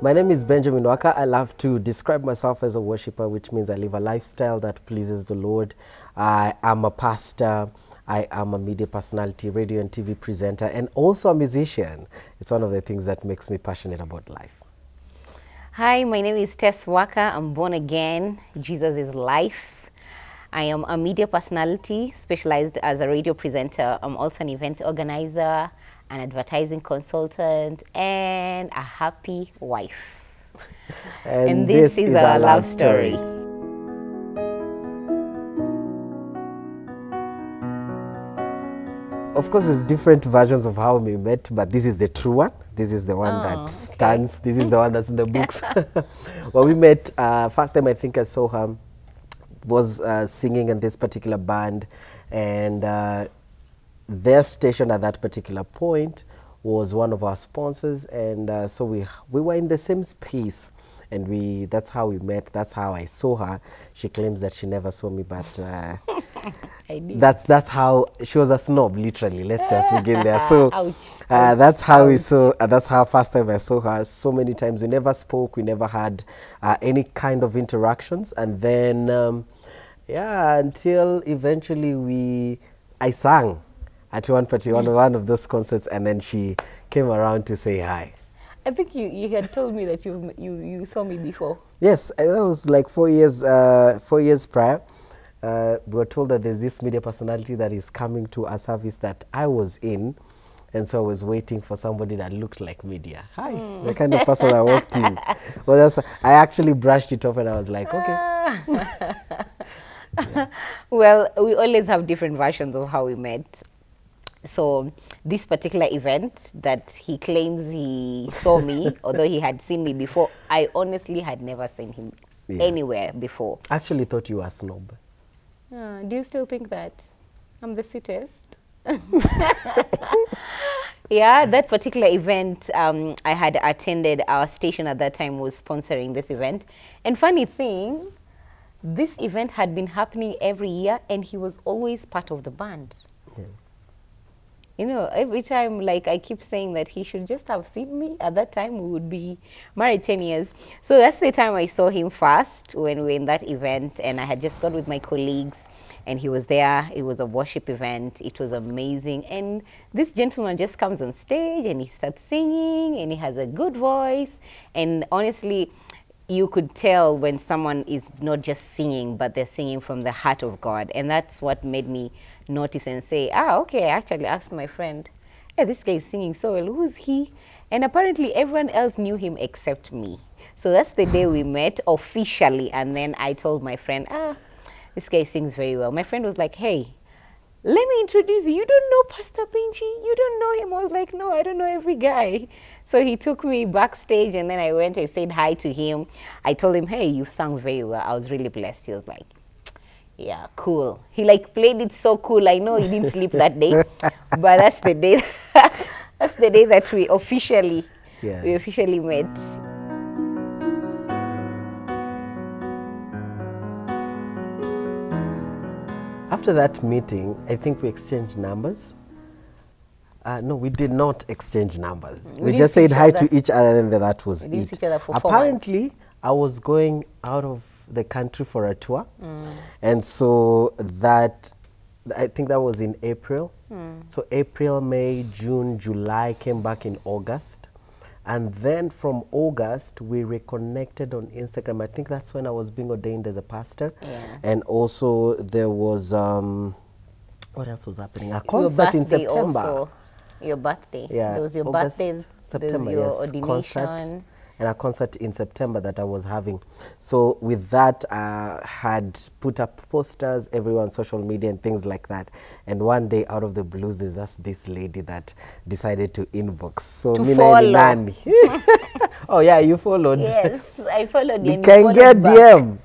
My name is Benjamin Waka. I love to describe myself as a worshiper, which means I live a lifestyle that pleases the Lord. I am a pastor. I am a media personality, radio and TV presenter, and also a musician. It's one of the things that makes me passionate about life. Hi, my name is Tess Waka. I'm born again. Jesus is life. I am a media personality specialized as a radio presenter. I'm also an event organizer, an advertising consultant, and a happy wife. And this is our love story. Of course, there's different versions of how we met, but this is the true one. This is the one that stands. This is the one that's in the books. Well, we met, first time I think I saw her was singing in this particular band, and their station at that particular point was one of our sponsors, and so we were in the same space, and that's how we met. That's how I saw her. She claims that she never saw me, but that's how she was a snob, literally. Let's just begin there. So that's how we saw. That's how first time I saw her. So many times we never spoke. We never had any kind of interactions, and then yeah, until eventually I sang at one of those concerts, and then she came around to say hi. I think you had told me that you saw me before. Yes, that was like 4 years prior. We were told that there's this media personality that is coming to a service that I was in, and so I was waiting for somebody that looked like media. Hi, the kind of person I walked in. Well, I actually brushed it off, and I was like, okay. Yeah. Well, we always have different versions of how we met. So this particular event that he claims he saw me, although he had seen me before, I honestly had never seen him anywhere before. I actually thought you were a snob. Do you still think that? I'm the sweetest. Yeah, that particular event I had attended, our station at that time was sponsoring this event. And funny thing, this event had been happening every year, and he was always part of the band. Yeah. You know, every time, like, I keep saying that he should just have seen me. At that time, we would be married 10 years. So that's the time I saw him first, when we were in that event, and I had just gone with my colleagues, and he was there. It was a worship event. It was amazing. And this gentleman just comes on stage, and he starts singing, and he has a good voice. And honestly, you could tell when someone is not just singing, but they're singing from the heart of God. And that's what made me notice and say, okay, I actually asked my friend, hey, this guy is singing so well, who's he? And apparently everyone else knew him except me. So that's the day we met officially. And then I told my friend, this guy sings very well. My friend was like, hey, let me introduce you. You don't know Pastor Benji? You don't know him? I was like, no, I don't know every guy. So he took me backstage, and then I went and said hi to him. I told him, hey, you sang very well. I was really blessed. He was like, yeah, cool. He like played it so cool. I know he didn't sleep that day, but that's the day. That's the day that we officially met. After that meeting, I think we exchanged numbers. No, we did not exchange numbers. We just said hi to each other, and that was it. We didn't see each other for 4 months. Apparently, I was going out of the country for a tour, and so that, I think that was in April. So April, May, June, July, came back in August. And then from August, we reconnected on Instagram. I think that's when I was being ordained as a pastor. Yeah. And also there was, what else was happening? A concert in September. Also, your birthday. Yeah. There was your August, birthday, September, there was your yes. ordination. Concert, and a concert in September that I was having. So with that, I had put up posters everywhere on social media and things like that. And one day, out of the blues, there's just this lady that decided to inbox. So to follow. Oh yeah, you followed. Yes, I followed you. You can get DM.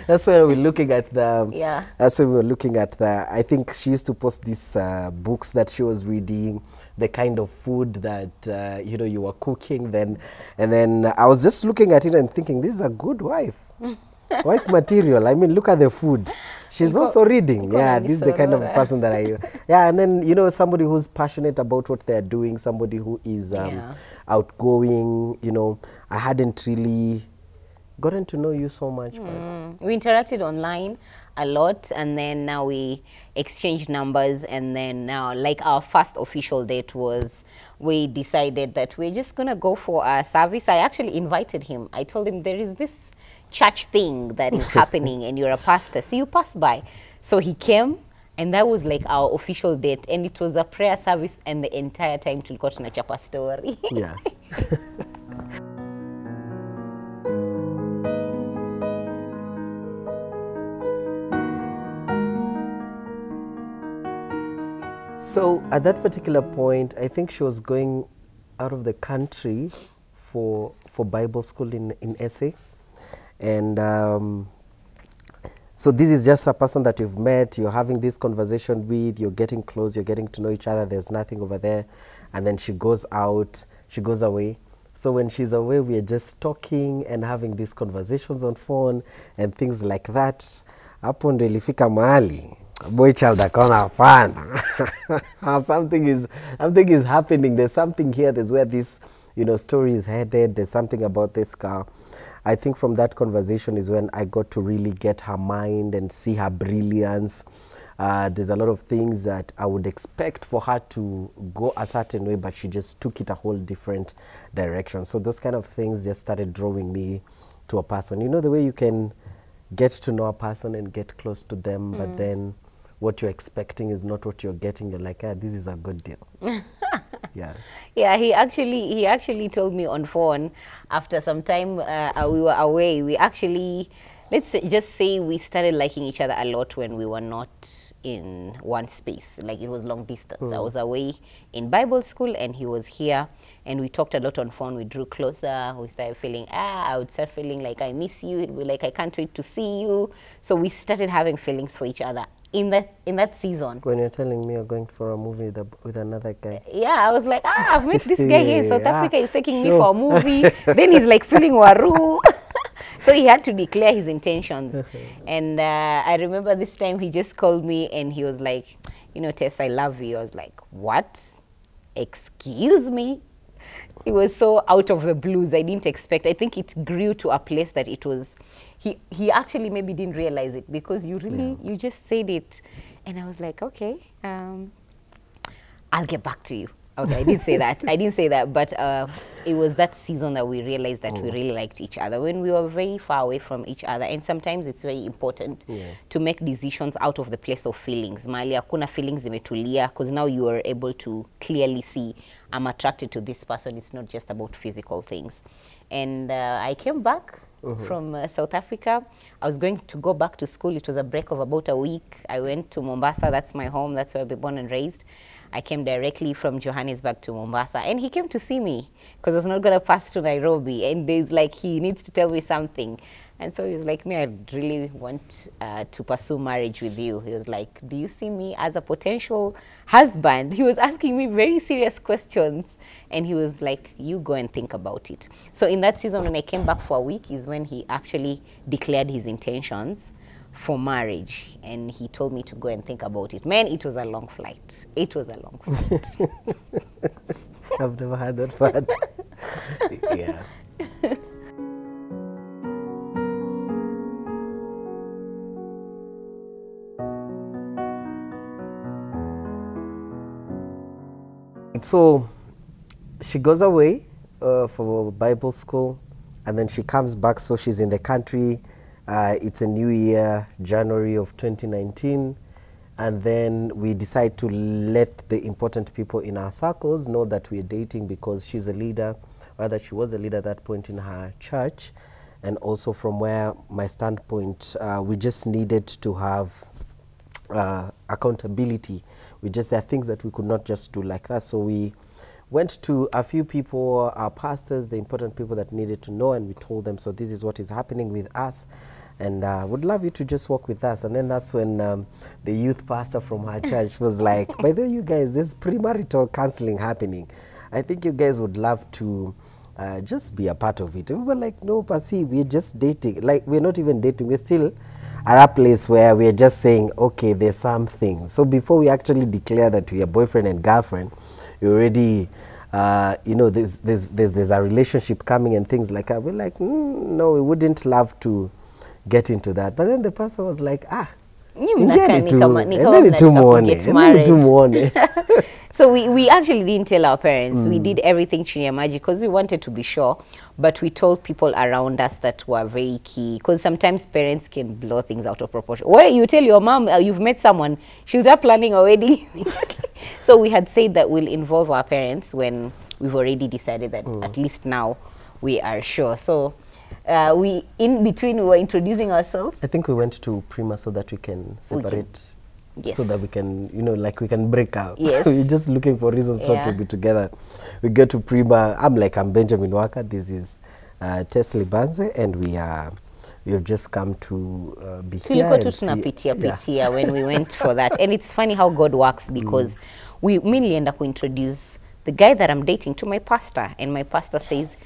That's when we're looking at the. Yeah. That's when we were looking at the. I think she used to post these books that she was reading, the kind of food that you know, you were cooking then, and then I was just looking at it and thinking, this is a good wife. Wife material. I mean, look at the food. She's also reading. Yeah, this is the kind of person that I. Yeah, and then, you know, somebody who's passionate about what they're doing, somebody who is outgoing, you know, I hadn't really gotten to know you so much. We interacted online a lot, and then now we exchanged numbers, and then now, like, our first official date was, we decided that we're just gonna go for a service. I actually invited him. I told him there is this church thing that is happening and you're a pastor, so you pass by. So he came, and that was like our official date, and it was a prayer service, and the entire time tulikuwa tunachapa story. Yeah. So at that particular point, I think she was going out of the country for Bible school in SA. And so this is just a person that you've met, you're having this conversation with, you're getting close, you're getting to know each other, there's nothing over there. And then she goes out, she goes away. So when she's away, we are just talking and having these conversations on phone and things like that. Hapo ndo ilifika mahali boy child akaona hapana. something is happening, there's something here, there's where this, you know, story is headed, there's something about this car. I think from that conversation is when I got to really get her mind and see her brilliance. There's a lot of things that I would expect for her to go a certain way, but she just took it a whole different direction. So those kind of things just started drawing me to a person. You know, the way you can get to know a person and get close to them, but then what you're expecting is not what you're getting. You're like, this is a good deal. Yeah. Yeah, he actually told me on phone after some time we were away. We actually, just say we started liking each other a lot when we were not in one space. Like, it was long distance. I was away in Bible school and he was here, and we talked a lot on phone. We drew closer. We started feeling, I would start feeling like I miss you. It'd be like, I can't wait to see you. So we started having feelings for each other in that season. When you're telling me you're going for a movie with another guy. Yeah, I was like, I've met this guy here in South Africa. He's taking me for a movie. Then he's like feeling waru. So he had to declare his intentions. And I remember this time he just called me and he was like, you know, Tess, I love you. I was like, what? Excuse me? It was so out of the blues. I didn't expect. I think it grew to a place that it was, he actually maybe didn't realize it, because you really, you just said it. And I was like, okay, I'll get back to you. Okay, I didn't say that. I didn't say that, but it was that season that we realized that we really liked each other when we were very far away from each other. And sometimes it's very important to make decisions out of the place of feelings. Mali hakuna feelings imetulia, because now you are able to clearly see, I'm attracted to this person. It's not just about physical things. And I came back from South Africa. I was going to go back to school. It was a break of about a week. I went to Mombasa. That's my home. That's where I was born and raised. I came directly from Johannesburg to Mombasa, and he came to see me because I was not going to pass to Nairobi, and there's like, he needs to tell me something. And so he was like, me, I really want to pursue marriage with you. He was like, do you see me as a potential husband? He was asking me very serious questions, and he was like, you go and think about it. So in that season, when I came back for a week, is when he actually declared his intentions for marriage, and he told me to go and think about it. Man, it was a long flight. It was a long flight. I've never had that part. Yeah. So she goes away for Bible school, and then she comes back. So she's in the country. It's a new year, January of 2019. And then we decide to let the important people in our circles know that we're dating, because she's a leader, rather she was a leader at that point in her church. And also from where my standpoint, we just needed to have accountability. There are things that we could not just do like that. So we went to a few people, our pastors, the important people that needed to know, and we told them, so this is what is happening with us, and would love you to just walk with us. And then that's when the youth pastor from her church was like, by the way, you guys, there's premarital counseling happening. I think you guys would love to just be a part of it. And we were like, no, Pasi, we're just dating. Like, we're not even dating. We're still at that place where we're just saying, okay, there's something. So before we actually declare that we are boyfriend and girlfriend, we already you know, there's a relationship coming and things like that. We're like, no, we wouldn't love to get into that. But then the pastor was like, Mnataka So we actually didn't tell our parents. We did everything chini ya maji because we wanted to be sure. But we told people around us that were very key. Because sometimes parents can blow things out of proportion. Where you tell your mom you've met someone, she's up planning a wedding. So we had said that we'll involve our parents when we've already decided that at least now we are sure. So in between we were introducing ourselves. I think we went to Prima so that we can separate. Yes. So that we can, you know, like we can break out. Yes. We're just looking for reasons not to be together. We get to Prima. I'm Benjamin Waka. This is Tesli Banze, and we have just come to be here. And see, when we went for that. And it's funny how God works, because we mainly end up introduce the guy that I'm dating to my pastor, and my pastor says,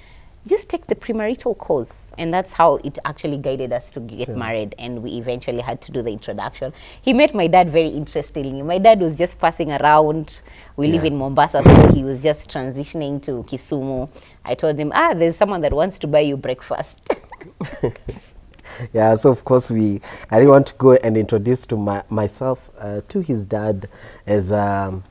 just take the premarital course. And that's how it actually guided us to get married, and we eventually had to do the introduction. He met my dad very interestingly. My dad was just passing around. We live in Mombasa, so he was just transitioning to Kisumu. I told him, there's someone that wants to buy you breakfast. Yeah, so of course I didn't want to go and introduce to myself to his dad as a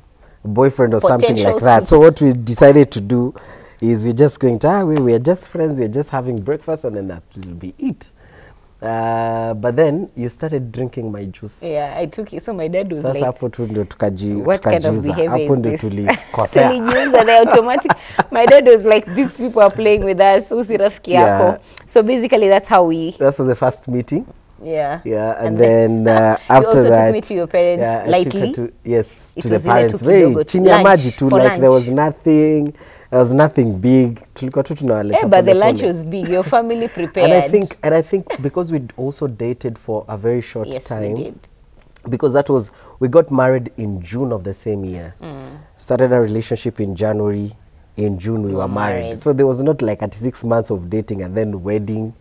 boyfriend or something like that. So what we decided to do is we're just going to, we are just friends, we're just having breakfast, and then that will be it. But then you started drinking my juice. Yeah, I took it. So my dad was like, what kind of behavior is this? Automatic. My dad was like, these people are playing with us. So basically that's how we... That was the first meeting. Yeah. Yeah, and then after that... took me to your parents lightly. To the parents. Very chini ya maji too, like there was nothing... There was nothing big. But the lunch was big. Your family prepared. And I think because we also dated for a very short time. We did. Because we got married in June of the same year. Started a relationship in January. In June we were married. So there was not like 6 months of dating and then wedding.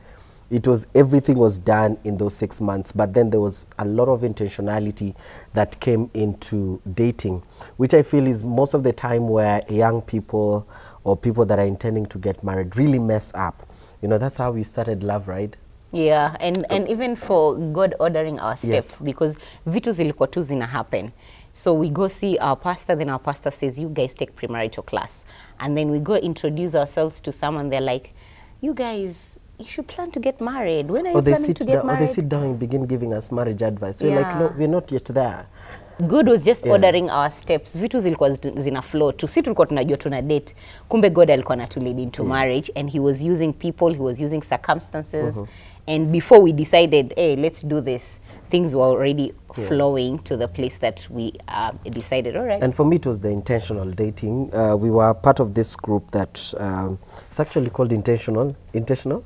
Everything was done in those 6 months, but then there was a lot of intentionality that came into dating, which I feel is most of the time where young people or people that are intending to get married really mess up. You know, that's how we started love, right? Yeah, and even for God ordering our steps, because vitu zilikuwa tu zina happen. So we go see our pastor, then our pastor says, you guys take premarital class. And then we go introduce ourselves to someone, they're like, you guys, you should plan to get married. When are you planning to get married? Or they sit down and begin giving us marriage advice. We're like, no, we're not yet there. God was just ordering our steps. Vitu zilikuwa zina flow tu. Si tulikuwa tunajua tuna date. Kumbe God alikuwa natu lead into marriage, and he was using people, he was using circumstances. And before we decided, hey, let's do this, things were already flowing to the place that we decided, all right. And for me, it was the intentional dating. We were part of this group that it's actually called intentional. Intentional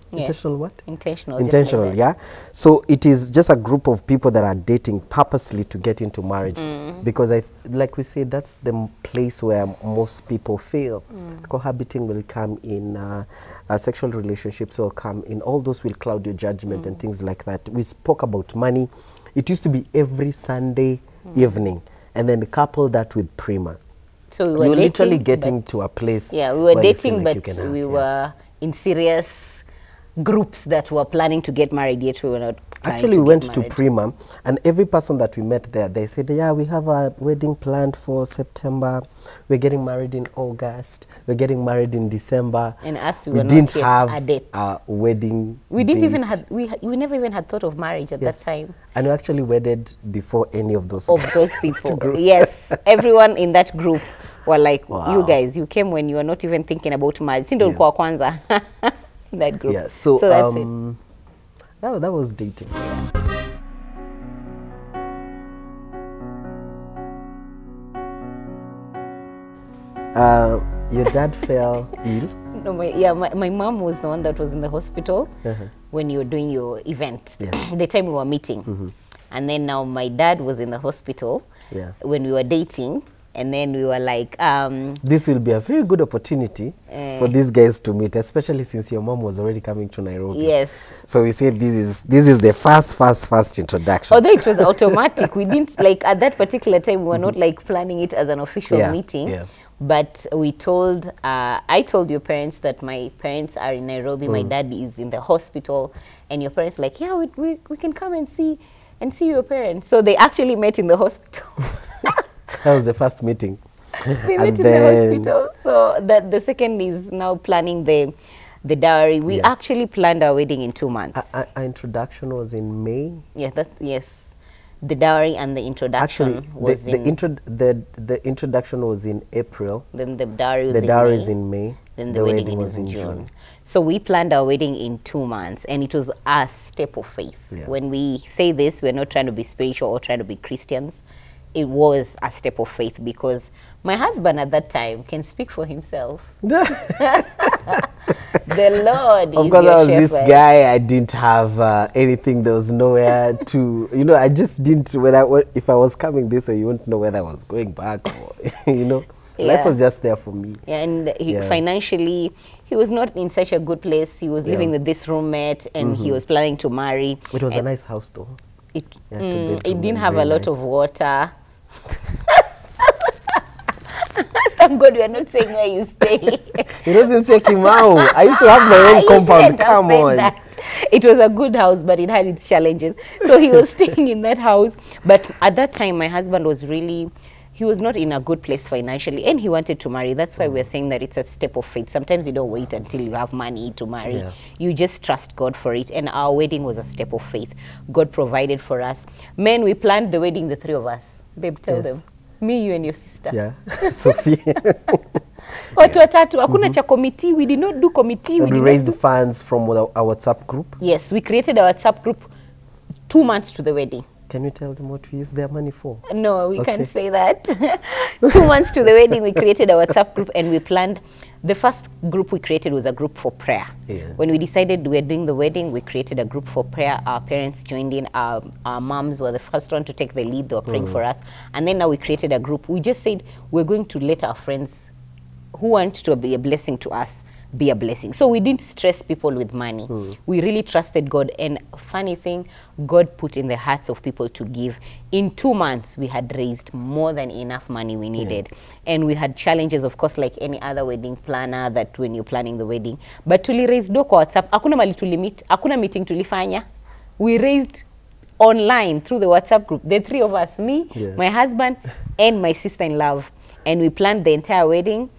what? Intentional, yeah. So it is just a group of people that are dating purposely to get into marriage. Because like we say, that's the place where most people fail. Cohabiting will come in, sexual relationships will come in, all those will cloud your judgment and things like that. We spoke about money. It used to be every Sunday evening, and then couple that with Prima. So we were dating, literally getting to a place. Yeah, we were dating, but we were in serious groups that were planning to get married, yet we were not. Actually, we went to Prima, and every person that we met there, they said, yeah, we have a wedding planned for September. We're getting married in August. We're getting married in December. And us, we didn't have a date. A wedding We didn't even have, we never even had thought of marriage at that time. And we actually wedded before any of those people. Yes, everyone in that group were like, you guys, you came when you were not even thinking about marriage. Sindo kwa kwanza. That group. Yeah, so that's it. That was dating. Your dad fell ill? No, my mom was the one that was in the hospital when you were doing your event, the time we were meeting. And then now my dad was in the hospital when we were dating. And then we were like... this will be a very good opportunity for these guys to meet, especially since your mom was already coming to Nairobi. Yes. So we said this is the first introduction. Although it was automatic. We didn't, like, at that particular time, we were not, like, planning it as an official meeting. But we told, I told your parents that my parents are in Nairobi, my dad is in the hospital, and your parents like, yeah, we can come and see your parents. So they actually met in the hospital. That was the first meeting. They met in the hospital. So that the second is now planning the dowry. We actually planned our wedding in 2 months. Our introduction was in May. Yeah, yes. The dowry and the introduction actually, the introduction was in April. Then the dowry was is in May. Then the wedding was in June. So we planned our wedding in 2 months, and it was a step of faith. Yeah. When we say this, we're not trying to be spiritual or trying to be Christians. It was a step of faith because my husband at that time can speak for himself. The Lord of is course, your I was shepherd. this guy. I didn't have anything. There was nowhere to, I just didn't. If I was coming this way, you wouldn't know whether I was going back or, life was just there for me. Yeah, and financially, he was not in such a good place. He was living with this roommate, and he was planning to marry. It was a nice house, though. It didn't have a lot of water. Thank God we are not saying where you stay. It wasn't Sekimau. I used to have my own compound. Come on. That. It was a good house, but it had its challenges. So he was staying in that house. But at that time, my husband was he was not in a good place financially, and he wanted to marry. That's why we're saying that it's a step of faith. Sometimes you don't wait until you have money to marry. Yeah. You just trust God for it. And our wedding was a step of faith. God provided for us. Men, we planned the wedding, the three of us. Babe, tell them. Me, you, and your sister. Yeah, Sophie. Watu watatu, hakuna cha committee. We did not do committee. We raised the funds from our WhatsApp group. Yes, we created a WhatsApp group 2 months to the wedding. Can you tell them what we use their money for? No, we can't say that. 2 months to the wedding, we created a WhatsApp group, and we planned. The first group we created was a group for prayer. Yeah. When we decided we were doing the wedding, we created a group for prayer. Our parents joined in. Our moms were the first one to take the lead. They were praying for us. And then now we created a group. We just said we're going to let our friends who want to be a blessing to us be a blessing. So we didn't stress people with money. We really trusted God. And funny thing, God put in the hearts of people to give. In 2 months, we had raised more than enough money we needed. And we had challenges, of course, like any other wedding planner, that when you're planning the wedding. But tuli raised do kwa WhatsApp. Hakuna mali tulimit, hakuna meeting tulifanya. We raised online through the WhatsApp group. The three of us, me, my husband, and my sister-in-law. And we planned the entire wedding.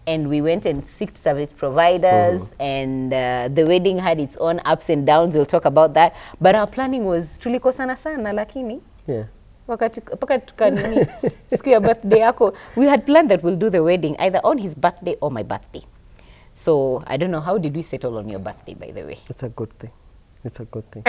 And we went and sought service providers, and the wedding had its own ups and downs. We'll talk about that. But our planning was tulikosana sana, lakini wakati paka tukanini siku ya birthday yako, we had planned that we'll do the wedding either on his birthday or my birthday. So I don't know, how did we settle on your birthday, by the way? It's a good thing. It's a good thing.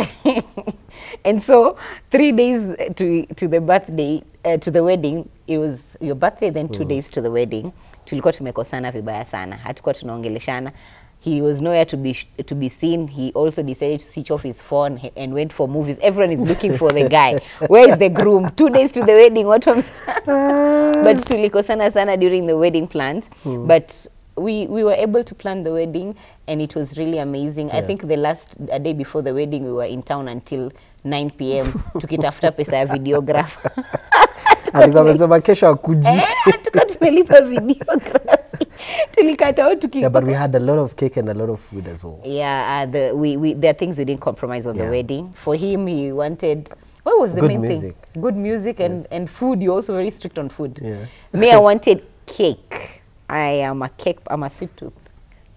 And so 3 days to the birthday, to the wedding, it was your birthday, then 2 days to the wedding. Tulikuwa tumekosana vibaya sana. Hatukuwa tunaongeleshana. He was nowhere to be seen. He also decided to switch off his phone and went for movies. Everyone is looking for the guy. Where is the groom? 2 days to the wedding. What? But tulikosana sana during the wedding plans. But we were able to plan the wedding, and it was really amazing. I think a day before the wedding, we were in town until 9 p.m. tukitafuta pesa ya videographer. Alikuwa amesema kesho akuji. Tuka tumelipa videography. Tulikata out tuki. Yeah, but we had a lot of cake and a lot of food as well. Yeah, there are things we didn't compromise on the wedding. For him, he wanted, what was the main thing? Good music and food. You're also very strict on food. Yeah. Me, I wanted cake. I'm a sweet tooth.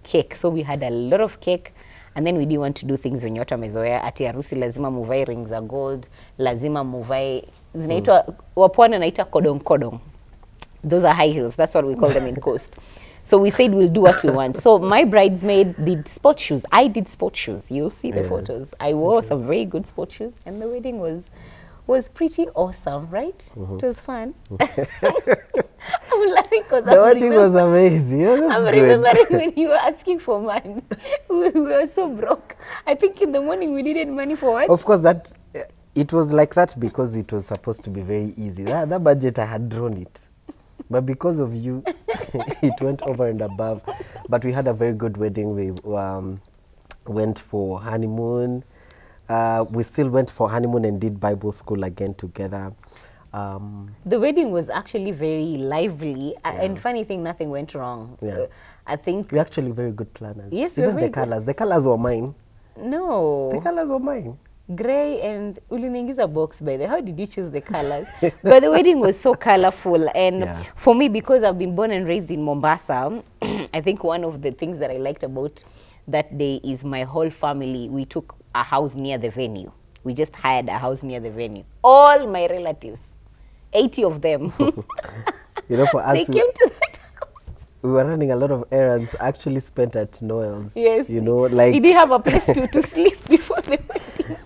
Cake. So we had a lot of cake. And then we didn't want to do things when yote mezoea. Ati harusi lazima muvae rings za gold, lazima muvae zinaitwa wapwani naita kodong. Those are high heels. That's what we call them in Coast. So we said we'll do what we want. So my bridesmaid did sport shoes. I did sport shoes. You'll see the photos. I wore some very good sport shoes, and the wedding was pretty awesome, right? It was fun. I'm laughing because the wedding was amazing. Yeah, I'm remembering when you were asking for money. We were so broke. I think in the morning we needed money for what? Of course, it was like that because it was supposed to be very easy. That budget, I had drawn it. But because of you, it went over and above. But we had a very good wedding. We went for honeymoon. We still went for honeymoon and did Bible school again together. The wedding was actually very lively, and funny thing, nothing went wrong. Yeah. I think We're actually very good planners. Yes, we're even very the colors. The colors were mine. no The colors were mine. gray and uliniingiza box by the. How did you choose the colors? But the wedding was so colorful, and Yeah. for me, because I've been born and raised in Mombasa, I think one of the things that I liked about that day is my whole family. We took a house near the venue. We just hired a house near the venue. All my relatives, 80 of them, You know, for us, they came to that house. we were running a lot of errands. Actually, spent at Noel's. Yes. You know, like He didn't have a place to sleep before the wedding.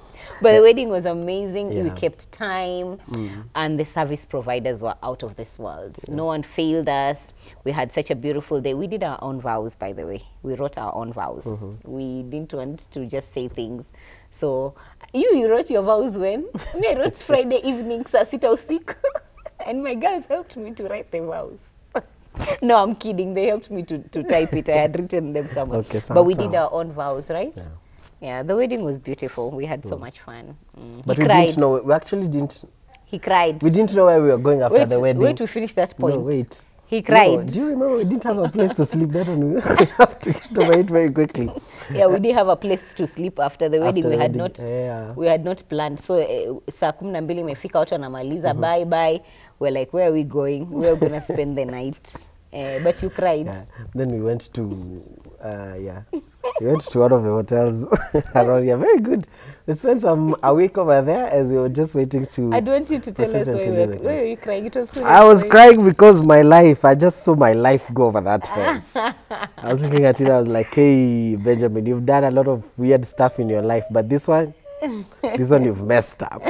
But the wedding was amazing. We Yeah. kept time, and the service providers were out of this world. No one failed us. We had such a beautiful day. We did our own vows, by the way. We wrote our own vows. We didn't want to just say things. So you wrote your vows when? Me, I wrote Friday evening, saa sita usiku. And my girls helped me to write the vows. No, I'm kidding. They helped me to type it. I had written them somewhere. Okay, but we sound. did our own vows, right? Yeah. Yeah, the wedding was beautiful. We had so much fun. But He we cried. didn't know. We actually didn't. He cried. We didn't know where we were going after the wedding. Wait to finish that point. No, wait. He cried. No, do you remember we didn't have a place to sleep? That one we have to get over it very quickly. Yeah, we didn't have a place to sleep after the wedding. After We the had wedding, not. yeah. We had not planned. So saa 12 imefika, watu wanamaliza bye bye. We're like, where are we going? We're gonna spend the night. But you cried. Yeah. Then we went to, we went to one of the hotels around here. Very good. We spent a week over there as we were just waiting to. I don't want you to tell us process and why tell you why were you crying. It was. I was crying because my life, I just saw my life go over that fence. I was looking at it, I was like, hey, Benjamin, you've done a lot of weird stuff in your life, but this one you've messed up.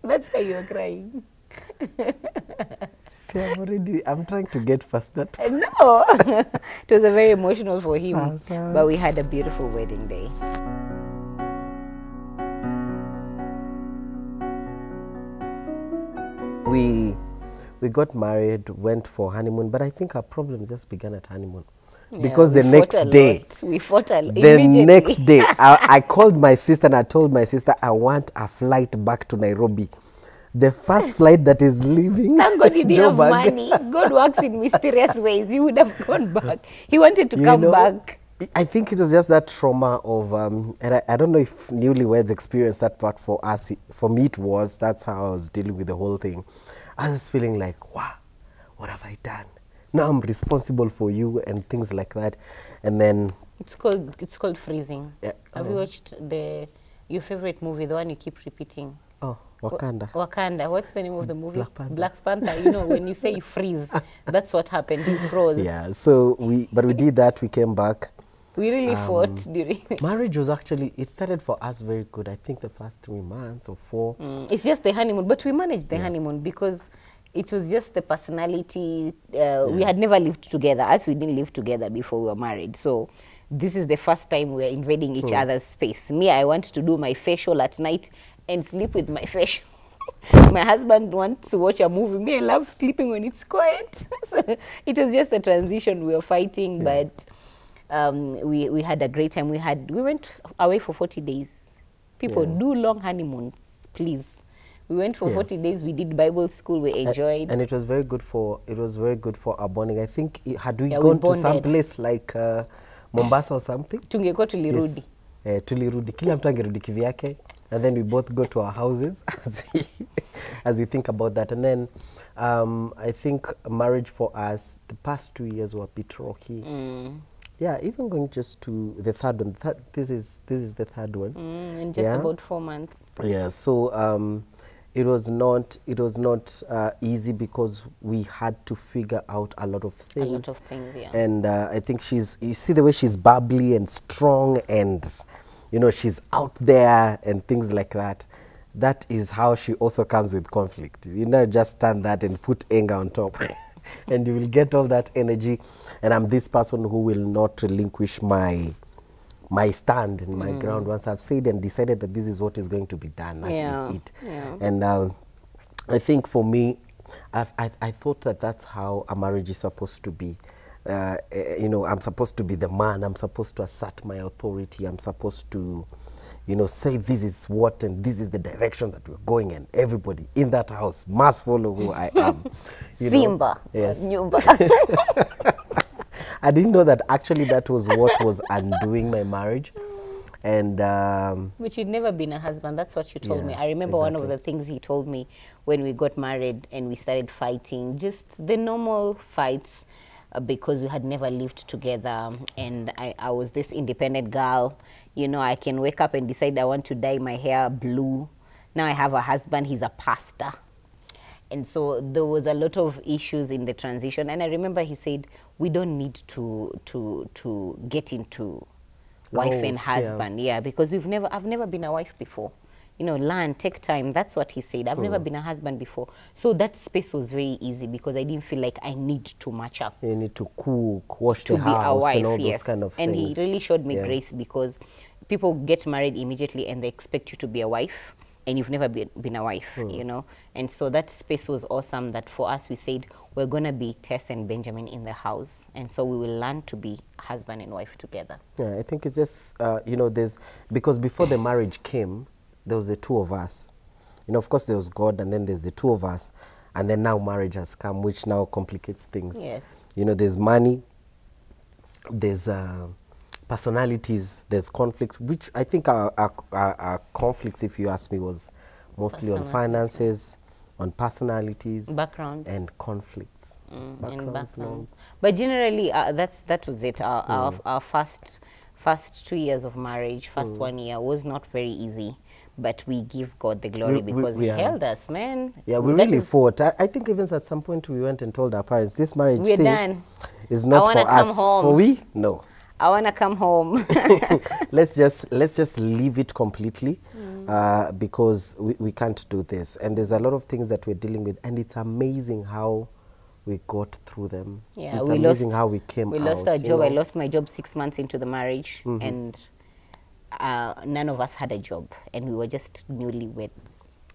That's why you were crying. See, I'm trying to get past that. No, it was a very emotional for him, Sad. but we had a beautiful wedding day. We got married, went for honeymoon, but I think our problem just began at honeymoon. Yeah, Because we the fought next a day, lot. We fought a lot. the next day, I called my sister and I told my sister I want a flight back to Nairobi. The first flight that is leaving. Thank God you didn't have Joburg. money. God works in mysterious ways. You would have gone back. He wanted to You come know, back. I think it was just that trauma of, and I don't know if newlyweds experience that, but for us, for me it was, that's how I was dealing with the whole thing. I was feeling like, wow, what have I done? Now I'm responsible for you and things like that. And then... It's called freezing. Yeah. Have you watched your favorite movie, the one you keep repeating? Oh, Wakanda. Wakanda. What's the name of the movie? Black Panther. Black Panther. You know, when you say you freeze, that's what happened. You froze. Yeah, so we did that, we came back. We really fought during. Marriage was actually, it started for us very good. I think the first 3 months or 4. It's just the honeymoon, but we managed the honeymoon because it was just the personality. We had never lived together, as we didn't live together before we were married. So this is the first time we're invading each other's space. Me, I want to do my facial at night and sleep with my facial. My husband wants to watch a movie. Me, I love sleeping when it's quiet. So it was just a transition. We were fighting, but we had a great time. We went away for 40 days. People do long honeymoons, please. We went for 40 days. We did Bible school. We enjoyed, and it was very good for our bonding. I think had we Yeah, we gone to bonded. some place like Mombasa or something. tungekuwa tulirudi. Yes. Tulirudi, kila mtu angerudi kivyake, and then we both go to our houses as we think about that. And then I think marriage for us, the past 2 years were a bit rocky. Yeah, even going just to the third one. This is the third one. In just about 4 months. Yeah, so it was not easy because we had to figure out a lot of things. Yeah. And I think you see the way she's bubbly and strong, and you know, she's out there and things like that. That is how she also comes with conflict. You know, just stand that and put anger on top. And you will get all that energy. And I'm this person who will not relinquish my stand and my ground. Once I've said and decided that this is what is going to be done, that is it. Yeah. And I think for me, I thought that that's how a marriage is supposed to be. You know, I'm supposed to be the man. I'm supposed to assert my authority. I'm supposed to, you know, say this is what and this is the direction that we're going, and everybody in that house must follow who I am. You know? Simba. Yes. Nyumba. I didn't know that actually that was what was undoing my marriage. And Which you'd never been a husband. That's what you told me. I remember one of the things he told me when we got married and we started fighting, just the normal fights, because we had never lived together. And I was this independent girl. You know, I can wake up and decide I want to dye my hair blue. Now I have a husband. He's a pastor. And so there was a lot of issues in the transition. And I remember he said, we don't need to get into wife and husband, because I've never been a wife before. You know, learn, take time. That's what he said. I've never been a husband before. So that space was very easy because I didn't feel like I need to match up. You need to cook, wash the house, and all those kind of things. And he really showed me grace, because people get married immediately and they expect you to be a wife, and you've never been a wife, you know. And so that space was awesome, that for us we said, we're going to be Tess and Benjamin in the house. And so we will learn to be husband and wife together. Yeah, I think it's just, you know, because before the marriage came, there was the two of us. You know, of course there was God, and then there's the two of us. And then now marriage has come, which now complicates things. Yes. You know, there's money, there's personalities, there's conflicts, which I think our conflicts, if you ask me, was mostly on finances, on personalities, background, and conflicts. And background. But generally, that was it. Our first 2 years of marriage, first 1 year was not very easy. But we give God the glory because He held us, man. Yeah, we really fought. I think even at some point we went and told our parents, this marriage thing is not for us. For we? No. I want to come home. let's just leave it completely, because we can't do this. And there's a lot of things that we're dealing with, and it's amazing how we got through them. Yeah, it's amazing how we came out. We lost our job. I lost my job 6 months into the marriage, and none of us had a job, and we were just newlyweds.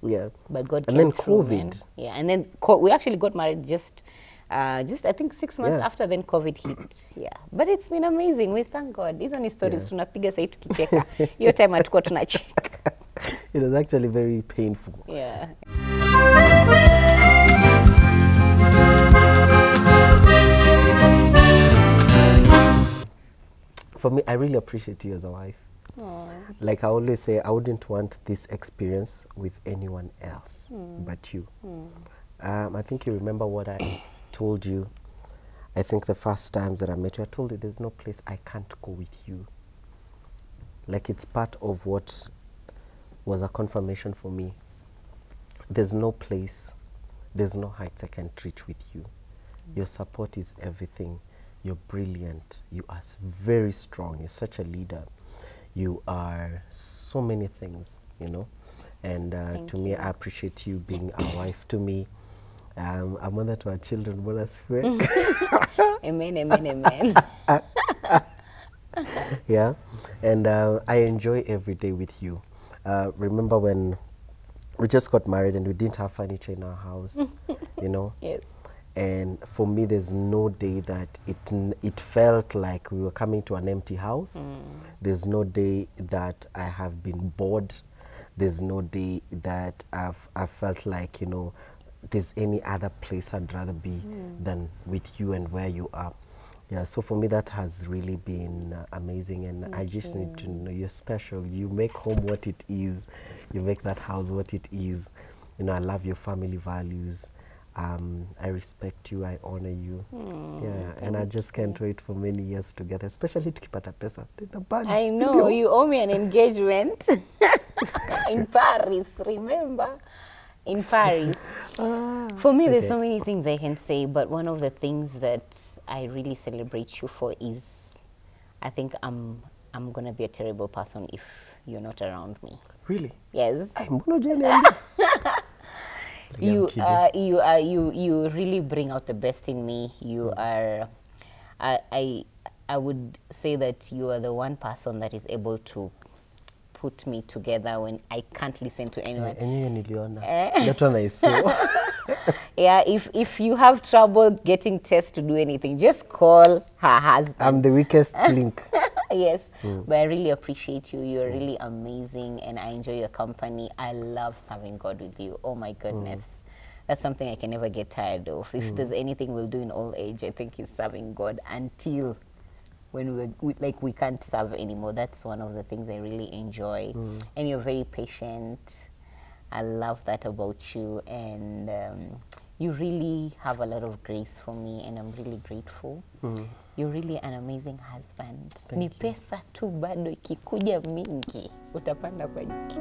Yeah. But God came through, COVID. Man. Yeah, and then we actually got married just I think 6 months after then COVID hit. Yeah, but it's been amazing. We thank God. Hizo ni stories tunapiga sasa tukicheka. Hiyo time hatukuwa tunacheka. It was actually very painful. Yeah. For me, I really appreciate you as a wife. Aww. Like I always say, I wouldn't want this experience with anyone else but you. I think you remember what I told you. I think the first times that I met you, I told you there's no place I can't go with you. Like it's part of what was a confirmation for me. There's no place, there's no heights I can reach with you. Your support is everything. You're brilliant. You are very strong. You're such a leader. You are so many things, you know. And to me, I appreciate you being a wife to me. A mother to our children. Amen, amen, amen. Yeah. And I enjoy every day with you. Remember when we just got married and we didn't have furniture in our house, you know? Yes. And for me, there's no day that it felt like we were coming to an empty house. There's no day that I have been bored. There's no day that I've felt like, you know, there's any other place I'd rather be than with you and where you are. Yeah, so for me, that has really been amazing. And I just need to know you're special. You make home what it is. You make that house what it is. You know, I love your family values. I respect you, I honor you. And I just can't wait for many years together, especially tukipata pesa. I know, you owe me an engagement in Paris, remember? In Paris. For me, there's so many things I can say, but one of the things that I really celebrate you for is, I think I'm going to be a terrible person if you're not around me. Really? Yes. You really bring out the best in me. You are, I would say that you are the one person that is able to put me together when I can't listen to anyone. That one I saw. Yeah, if you have trouble getting Tess to do anything, just call her husband. I'm the weakest link. Yes, but I really appreciate you. You're really amazing, and I enjoy your company. I love serving God with you. Oh my goodness. That's something I can never get tired of. If there's anything we'll do in old age, I think it's serving God until when we can't serve anymore. That's one of the things I really enjoy. And you're very patient. I love that about you, and you really have a lot of grace for me, and I'm really grateful. You're really an amazing husband. Ni pesa tu bado ikikuja mingi utapanda kwa jiki.